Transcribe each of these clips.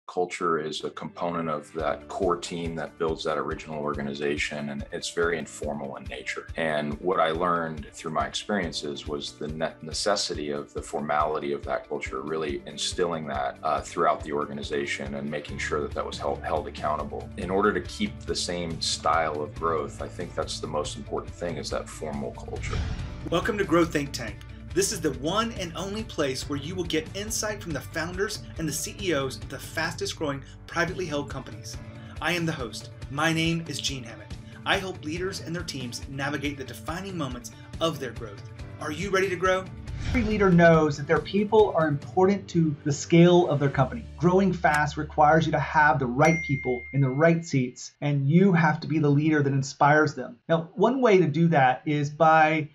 culture is a component of that core team that builds that original organization, and it's very informal in nature. And what I learned through my experiences was the necessity of the formality of that culture, really instilling that throughout the organization and making sure that that was held accountable. In order to keep the same style of growth, I think that's the most important thing, is that formal culture. Welcome to Grow Think Tank. This is the one and only place where you will get insight from the founders and the CEOs of the fastest growing privately held companies. I am the host. My name is Gene Hammett. I help leaders and their teams navigate the defining moments of their growth. Are you ready to grow? Every leader knows that their people are important to the scale of their company. Growing fast requires you to have the right people in the right seats, and you have to be the leader that inspires them. Now, one way to do that is by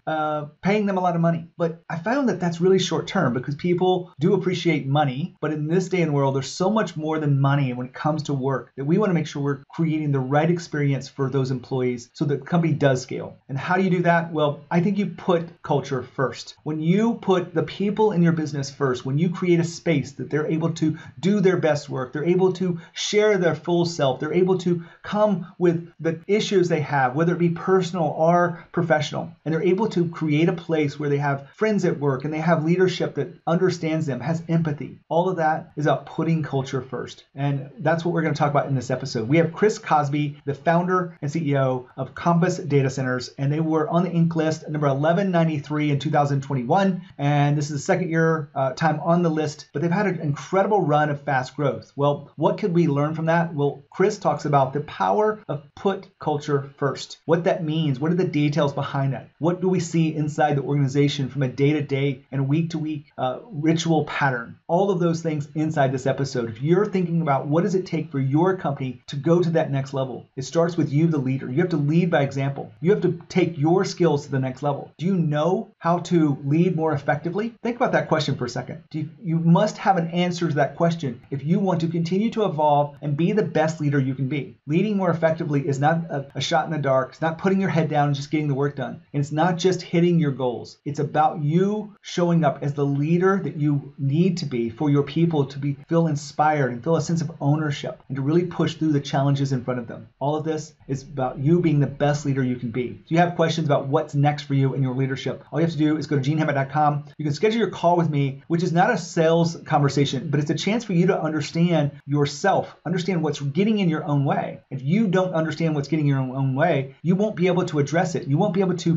paying them a lot of money. But I found that that's really short term, because people do appreciate money. But in this day and world, there's so much more than money when it comes to work that we want to make sure we're creating the right experience for those employees so that the company does scale. And how do you do that? Well, I think you put culture first. When you put the people in your business first, when you create a space that they're able to do their best work, they're able to share their full self, they're able to come with the issues they have, whether it be personal or professional, and they're able to create a place where they have friends at work and they have leadership that understands them, has empathy. All of that is about putting culture first. And that's what we're going to talk about in this episode. We have Chris Crosby, the founder and CEO of Compass Datacenters, and they were on the Inc. list, number 1193 in 2021. And this is the second year time on the list, but they've had an incredible run of fast growth. Well, what could we learn from that? Well, Chris talks about the power of put culture first. What that means, what are the details behind that? What do we see inside the organization from a day-to-day and week-to-week ritual pattern? All of those things inside this episode. If you're thinking about what does it take for your company to go to that next level, it starts with you, the leader. You have to lead by example. You have to take your skills to the next level. Do you know how to lead more effectively? Think about that question for a second. You must have an answer to that question if you want to continue to evolve and be the best leader you can be. Leading more effectively is not a shot in the dark. It's not putting your head down and just getting the work done. And it's not just hitting your goals. It's about you showing up as the leader that you need to be for your people to feel inspired and feel a sense of ownership and to really push through the challenges in front of them. All of this is about you being the best leader you can be. If you have questions about what's next for you in your leadership, all you have to do is go to genehammett.com. You can schedule your call with me, which is not a sales conversation, but it's a chance for you to understand yourself, understand what's getting in your own way. If you don't understand what's getting in your own way, you won't be able to address it. You won't be able to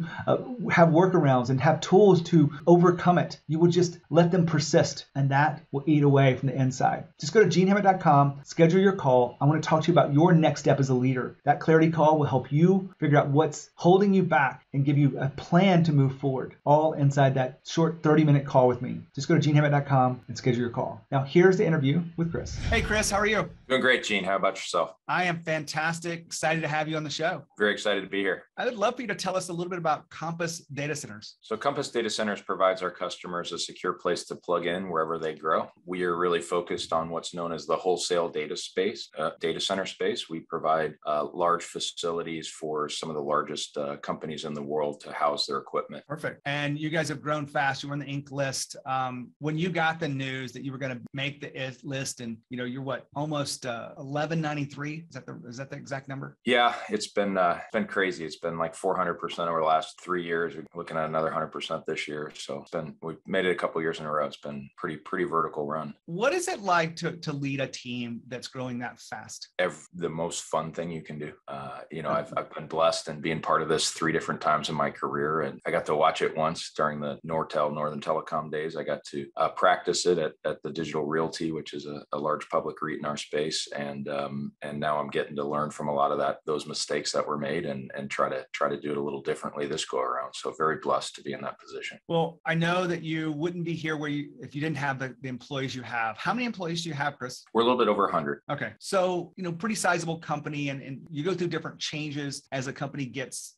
have workarounds and have tools to overcome it. You will just let them persist, and that will eat away from the inside. Just go to genehammett.com, schedule your call. I want to talk to you about your next step as a leader. That clarity call will help you figure out what's holding you back and give you a plan to move forward, all inside that short 30-minute call with me. Just go to genehammett.com and schedule your call. Now, here's the interview with Chris. Hey, Chris, how are you? Doing great, Gene. How about yourself? I am fantastic. Excited to have you on the show. Very excited to be here. I would love for you to tell us a little bit about Compass Datacenters. So Compass Datacenters provides our customers a secure place to plug in wherever they grow. We are really focused on what's known as the wholesale data center space. We provide large facilities for some of the largest companies in the world to house their equipment. Perfect. And you guys have grown fast. You were on the Inc. list. When you got the news that you were going to make the list, and you're what, almost 1193? Is that the exact number? Yeah, it's been crazy. It's been like 400% over the last 3 years. We're looking at another 100% this year. So we've made it a couple of years in a row. It's been pretty vertical run. What is it like to lead a team that's growing that fast? The most fun thing you can do. I've been blessed in being part of this 3 different times in my career, and I got to watch it once during the Northern Telecom days. I got to practice it at the Digital Realty, which is a large public REIT in our space, and now I'm getting to learn from a lot of those mistakes that were made and try to do it a little differently this go around. So very blessed to be in that position. Well, I know that you wouldn't be here if you didn't have the employees you have. How many employees do you have, Chris? We're a little bit over 100. Okay, so pretty sizable company, and you go through different changes as a company gets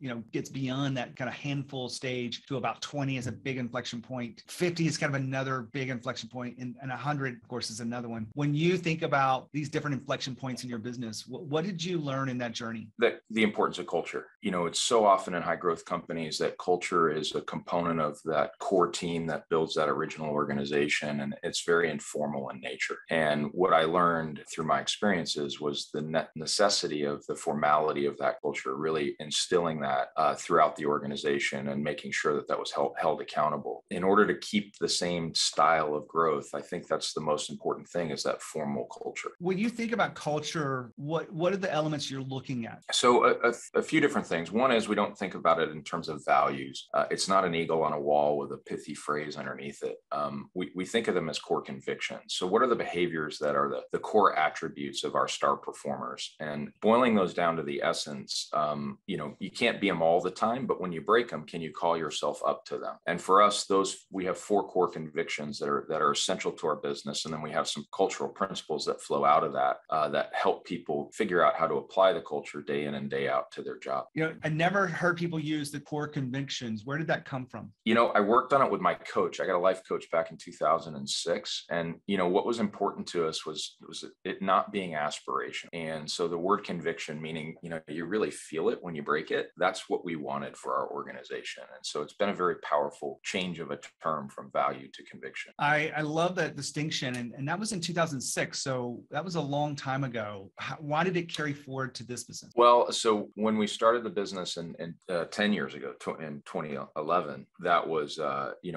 beyond that kind of handful stage to about 20 as a big inflection inflection point. 50 is kind of another big inflection point, and 100, of course, is another one. When you think about these different inflection points in your business, what did you learn in that journey? The importance of culture. It's so often in high growth companies that culture is a component of that core team that builds that original organization, and it's very informal in nature. And what I learned through my experiences was the necessity of the formality of that culture, really instilling that throughout the organization and making sure that that was held accountable. In order to keep the same style of growth, I think that's the most important thing, is that formal culture. When you think about culture, what are the elements you're looking at? So a few different things. One is we don't think about it in terms of values. It's not an eagle on a wall with a pithy phrase underneath it. We think of them as core convictions. So what are the behaviors that are the core attributes of our star performers? And boiling those down to the essence, you can't be them all the time, but when you break them, can you call yourself up to them? And for us, we have 4 core convictions that are essential to our business. And then we have some cultural principles that flow out of that, that help people figure out how to apply the culture day in and day out to their job. I never heard people use the core convictions. Where did that come from? I worked on it with my coach. I got a life coach back in 2006. And, what was important to us was it not being aspiration. And so the word conviction, meaning, you really feel it when you break it. That's what we wanted for our organization. And so it's been a very powerful change of a term from value to conviction. I love that distinction. And that was in 2006. So that was a long time ago. Why did it carry forward to this business? Well, so when we started the business in 10 years ago, in 2011, that was,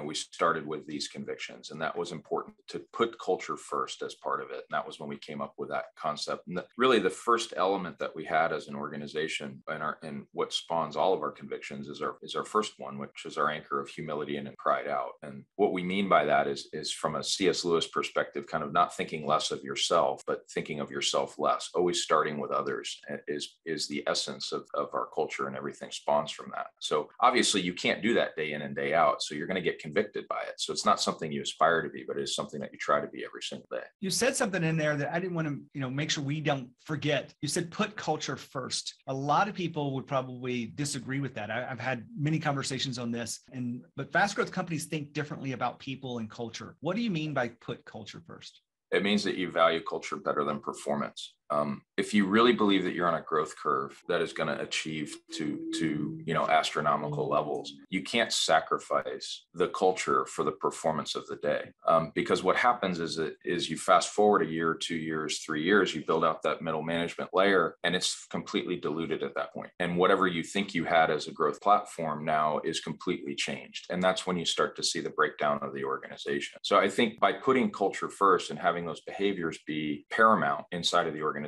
we started with these convictions, and that was important to put culture first as part of it. And that was when we came up with that concept. And really the first element that we had as an organization, and what spawns all of our convictions is our first one, which is our anchor of humility and pride out. And what we mean by that is from a C.S. Lewis perspective, kind of not thinking less of yourself, but thinking of yourself less, always starting with others is the essence of our culture, and everything spawns from that. So obviously you can't do that day in and day out. So you're going to get convicted by it. So it's not something you aspire to be, but it is something that you try to be every single day. You said something in there that I didn't want to, make sure we don't forget. You said put culture first. A lot of people would probably disagree with that. I've had many conversations on this, but fast growth companies think differently about people and culture. What do you mean by put culture first? It means that you value culture better than performance. If you really believe that you're on a growth curve that is going to achieve to astronomical levels, you can't sacrifice the culture for the performance of the day. Because what happens is you fast forward a year, 2 years, 3 years, you build out that middle management layer, and it's completely diluted at that point. And whatever you think you had as a growth platform now is completely changed. And that's when you start to see the breakdown of the organization. So I think by putting culture first and having those behaviors be paramount inside of the organization,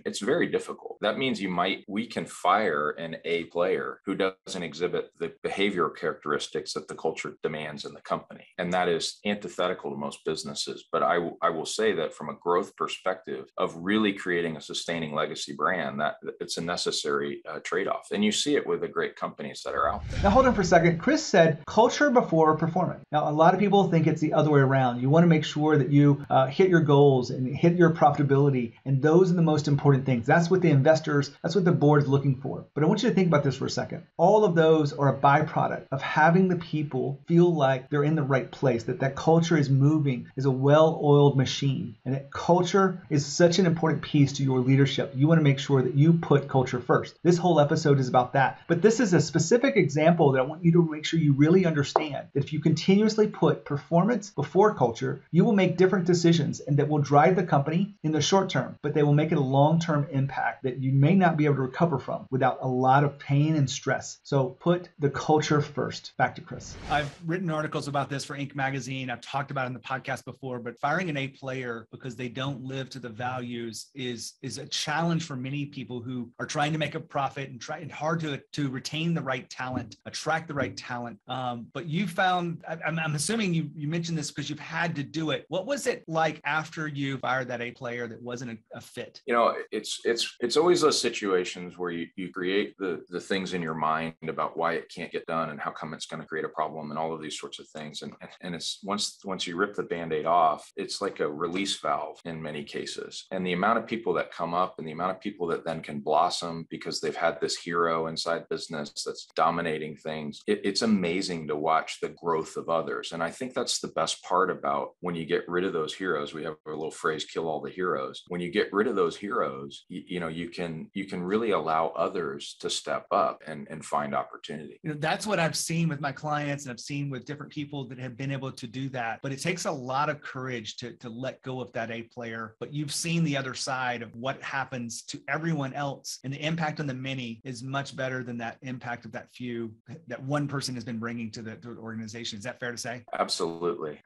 it's very difficult. That means we can fire an A player who doesn't exhibit the behavioral characteristics that the culture demands in the company. And that is antithetical to most businesses. But I will say that from a growth perspective of really creating a sustaining legacy brand, that it's a necessary trade-off. And you see it with the great companies that are out there. Now hold on for a second. Chris said culture before performance. Now a lot of people think it's the other way around. You want to make sure that you hit your goals and hit your profitability, and those are the most important things. That's what the board is looking for. But I want you to think about this for a second. All of those are a byproduct of having the people feel like they're in the right place, that culture is moving, is a well-oiled machine. And that culture is such an important piece to your leadership. You want to make sure that you put culture first. This whole episode is about that. But this is a specific example that I want you to make sure you really understand, that if you continuously put performance before culture, you will make different decisions, and that will drive the company in the short term, but they will make it a long-term impact that you may not be able to recover from without a lot of pain and stress. So put the culture first. Back to Chris. I've written articles about this for Inc. magazine. I've talked about it in the podcast before, but firing an A player because they don't live to the values is a challenge for many people who are trying to make a profit and trying hard to retain the right talent, attract the right talent. But you found, I'm assuming you mentioned this because you've had to do it. What was it like after you fired that A player that wasn't a fit? it? It's always those situations where you create the things in your mind about why it can't get done and how come it's going to create a problem and all of these sorts of things. And it's once you rip the Band-Aid off, it's like a release valve in many cases. And the amount of people that come up and the amount of people that then can blossom because they've had this hero inside business that's dominating things, it's amazing to watch the growth of others. And I think that's the best part about when you get rid of those heroes. We have a little phrase, kill all the heroes. When you get rid of those heroes, you can really allow others to step up and find opportunity. That's what I've seen with my clients, and I've seen with different people that have been able to do that. But it takes a lot of courage to let go of that A player. But you've seen the other side of what happens to everyone else, and the impact on the many is much better than that impact of that few that one person has been bringing to the organization. Is that fair to say? Absolutely.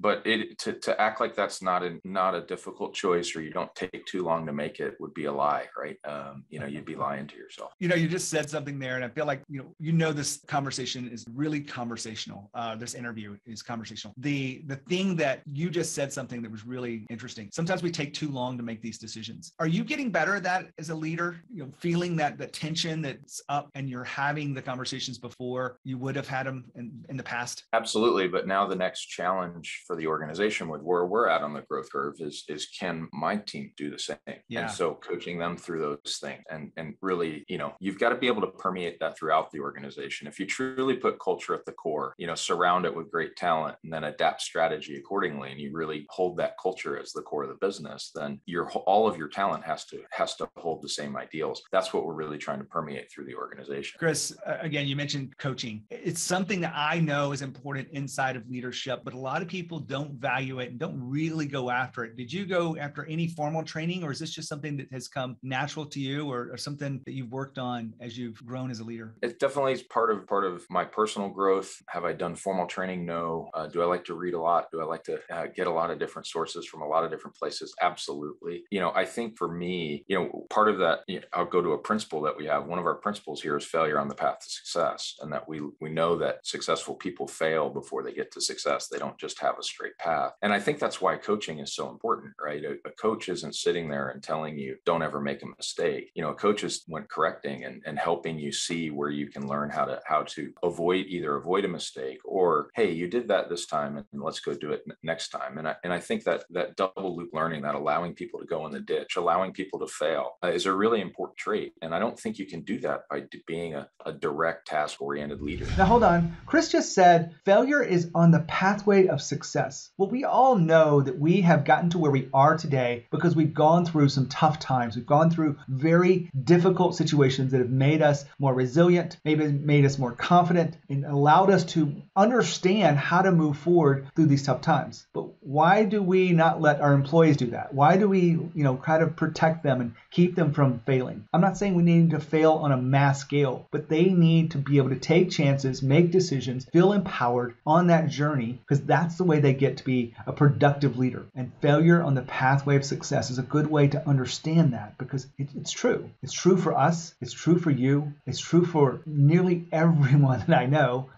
But to act like that's not a difficult choice, or you don't take too long to make it, would be a lie, right? You'd be lying to yourself. You just said something there, and I feel like this conversation is really conversational. This interview is conversational. The thing that you just said something that was really interesting. Sometimes we take too long to make these decisions. Are you getting better at that as a leader? Feeling that the tension that's up, and you're having the conversations before you would have had them in the past? Absolutely. But now the next challenge for the organization with where we're at on the growth curve is can my team do the same? Yeah. And so coaching them through those things and really, you've got to be able to permeate that throughout the organization. If you truly put culture at the core, surround it with great talent and then adapt strategy accordingly, and you really hold that culture as the core of the business, then all of your talent has to hold the same ideals. That's what we're really trying to permeate through the organization. Chris, again, you mentioned coaching. It's something that I know is important inside of leadership, but a lot of people don't value it and don't really go after it. Did you go after any formal training, or is this just something that has come natural to you, or something that you've worked on as you've grown as a leader? It definitely is part of my personal growth. Have I done formal training? No. Do I like to read a lot? Do I like to get a lot of different sources from a lot of different places? Absolutely. I think for me, part of that, I'll go to a principle that we have. One of our principles here is failure on the path to success, and that we know that successful people fail before they get to success. They don't just have a straight path. And I think that's why coaching is so important, right? A coach isn't sitting there and telling you, don't ever make a mistake. A coach is when correcting and helping you see where you can learn how to avoid a mistake, or, hey, you did that this time and let's go do it next time. And I think that double loop learning, that allowing people to go in the ditch, allowing people to fail is a really important trait. And I don't think you can do that by being a direct task-oriented leader. Now, hold on. Chris just said failure is on the pathway of success. Well, we all know that we have gotten to where we are today because we've gone through some tough times. We've gone through very difficult situations that have made us more resilient, maybe made us more confident, and allowed us to understand how to move forward through these tough times. But why do we not let our employees do that? Why do we, kind of protect them and keep them from failing? I'm not saying we need to fail on a mass scale, but they need to be able to take chances, make decisions, feel empowered on that journey, because that's the way they get to be a productive leader. And failure on the pathway of success is a good way to understand that, because it's true. It's true for us. It's true for you. It's true for nearly everyone that I know.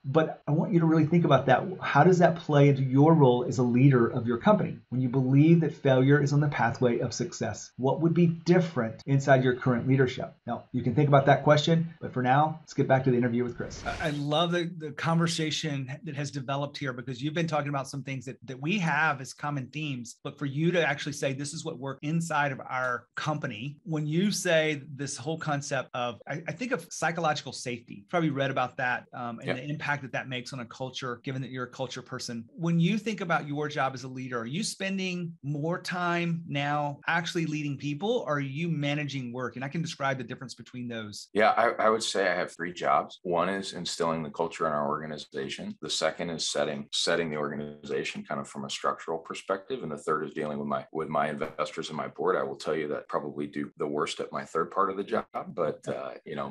But I want you to really think about that. How does that play into your role as a leader of your company? When you believe that failure is on the pathway of success, what would be different inside your current leadership? Now, you can think about that question, but for now, let's get back to the interview with Chris. I love the conversation that has developed here, because you've been talking about some things that we have as common themes, but for you to actually say, this is what worked inside of our company. When you say this whole concept of, I think of psychological safety. You've probably read about that and the impact that makes on a culture, given that you're a culture person. When you think about your job as a leader, are you spending more time now actually leading people, or are you managing work? And I can describe the difference between those. Yeah, I would say I have 3 jobs. One is instilling the culture in our organization. The second is setting the organization kind of from a structural perspective. And the third is dealing with my investors and my board. I will tell you that I probably do the worst at my third part of the job, but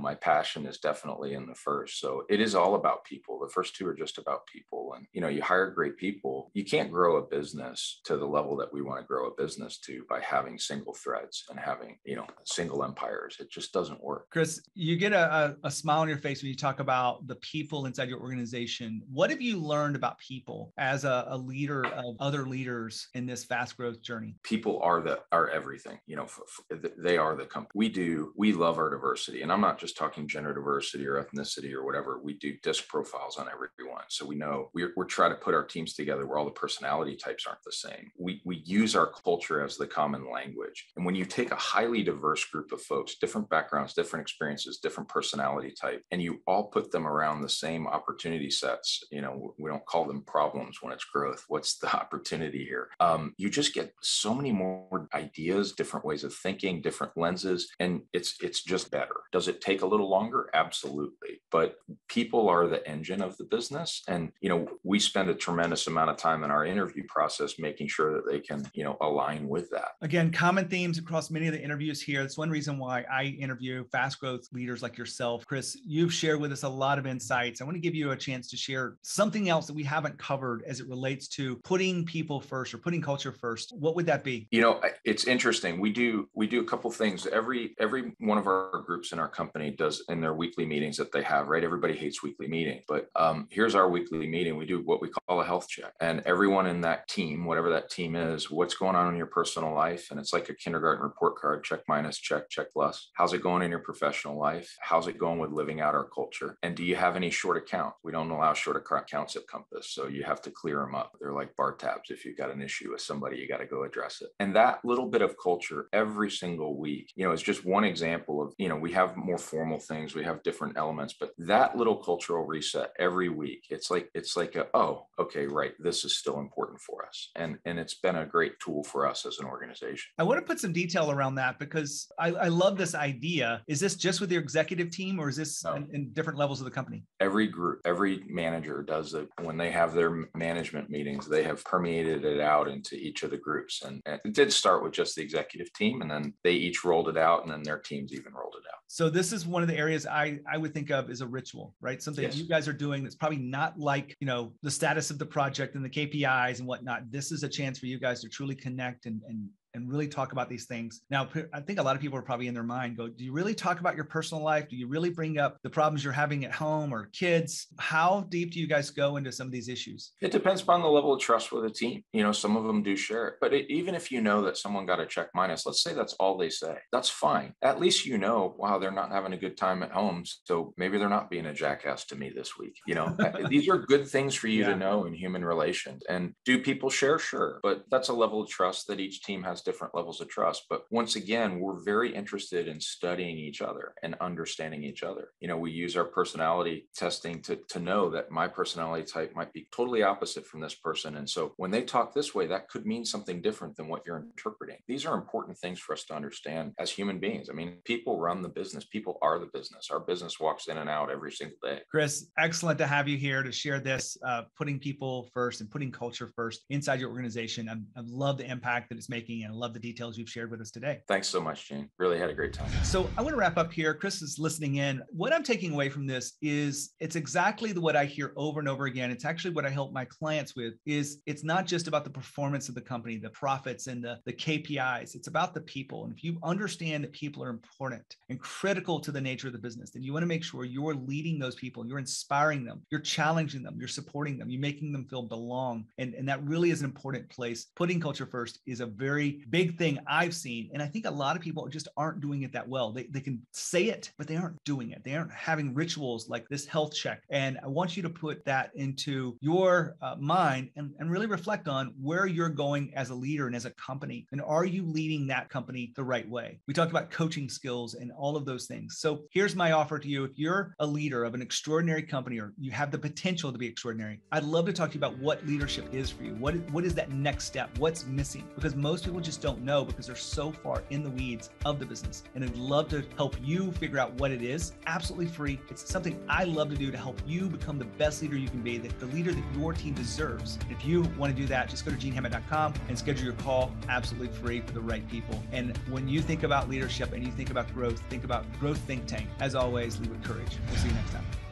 my passion is definitely in the first. So it is all about people. The first 2 are just about people. And, you hire great people. You can't grow a business to the level that we want to grow a business to by having single threads and having, single empires. It just doesn't work. Chris, you get a smile on your face when you talk about the people inside your organization. What have you learned about people as a leader of other leaders in this fast growth journey? People are are everything. They are the company. We love our diversity, and I'm not just talking gender diversity or ethnicity or whatever. We do disc profiles on everyone, so we know we're trying to put our teams together where all the personality types aren't the same. We use our culture as the common language, and when you take a highly diverse group of folks, different backgrounds, different experiences, different personality type, and you all put them around the same opportunity sets, we don't call them problems when it's growth. What's the opportunity here? You just get so many more ideas, different ways of thinking, different lenses, and it's just better. Does it take a little longer? Absolutely. But people are the engine of the business. And, we spend a tremendous amount of time in our interview process making sure that they can, align with that. Again, common themes across many of the interviews here. That's one reason why I interview fast growth leaders like yourself. Chris, you've shared with us a lot of insights. I want to give you a chance to share something else that we haven't covered as it relates to putting people first or putting culture first. What would that be? It's interesting. We do a couple things. Every one of our groups in our company does in their weekly meetings that they have, right? Everybody hates weekly meetings, but here's our weekly meeting. We do what we call a health check, and everyone in that team, whatever that team is, what's going on in your personal life. And it's like a kindergarten report card, check minus, check plus. How's it going in your professional life? How's it going with living out our culture? And do you have any short accounts? We don't allow short accounts at Compass, so you have to clear them up. They're like bar tabs. If you've got an issue with somebody, you got to go address it. And that little bit of culture every single week, is just one example of, we have more formal things, we have different elements, but that little cultural reset every week, it's like okay, right, this is still important for us. And it's been a great tool for us as an organization. I want to put some detail around that because I love this idea. Is this just with your executive team, or is this in different levels of the company? Every group, every manager does it. When they have their management meetings, they have permeated it out into each of the groups. And it did start with just the executive team, and then they each rolled it out, and then their teams even rolled it out. So this is one of the areas I would think of as a ritual, right? Something Yes. you guys are doing that's probably not like, the status of the project and the KPIs and whatnot. This is a chance for you guys to truly connect and really talk about these things. Now, I think a lot of people are probably in their mind go, do you really talk about your personal life? Do you really bring up the problems you're having at home or kids? How deep do you guys go into some of these issues? It depends upon the level of trust with the team. Some of them do share it. But even if you know that someone got a check minus, let's say that's all they say, that's fine. At least wow, they're not having a good time at home. So maybe they're not being a jackass to me this week. These are good things for you to know in human relations. And do people share? Sure. But that's a level of trust that each team has different levels of trust. But once again, we're very interested in studying each other and understanding each other. We use our personality testing to know that my personality type might be totally opposite from this person. And so when they talk this way, that could mean something different than what you're interpreting. These are important things for us to understand as human beings. I mean, people run the business. People are the business. Our business walks in and out every single day. Chris, excellent to have you here to share this, putting people first and putting culture first inside your organization. I love the impact that it's making, and I love the details you've shared with us today. Thanks so much, Gene. Really had a great time. So I want to wrap up here. Chris is listening in. What I'm taking away from this is it's exactly what I hear over and over again. It's actually what I help my clients with. Is it's not just about the performance of the company, the profits and the KPIs. It's about the people. And if you understand that people are important and critical to the nature of the business, then you want to make sure you're leading those people, you're inspiring them, you're challenging them, you're supporting them, you're making them feel belong. And that really is an important place. Putting culture first is a very big thing I've seen. And I think a lot of people just aren't doing it that well. They can say it, but they aren't doing it. They aren't having rituals like this health check. And I want you to put that into your mind and really reflect on where you're going as a leader and as a company. And are you leading that company the right way? We talked about coaching skills and all of those things. So here's my offer to you. If you're a leader of an extraordinary company, or you have the potential to be extraordinary, I'd love to talk to you about what leadership is for you. What is that next step? What's missing? Because most people just don't know because they're so far in the weeds of the business. And I'd love to help you figure out what it is. Absolutely free. It's something I love to do to help you become the best leader you can be, the leader that your team deserves. If you want to do that, just go to genehammett.com and schedule your call absolutely free for the right people. And when you think about leadership and you think about growth think about Growth Think Tank. As always, lead with courage. We'll see you next time.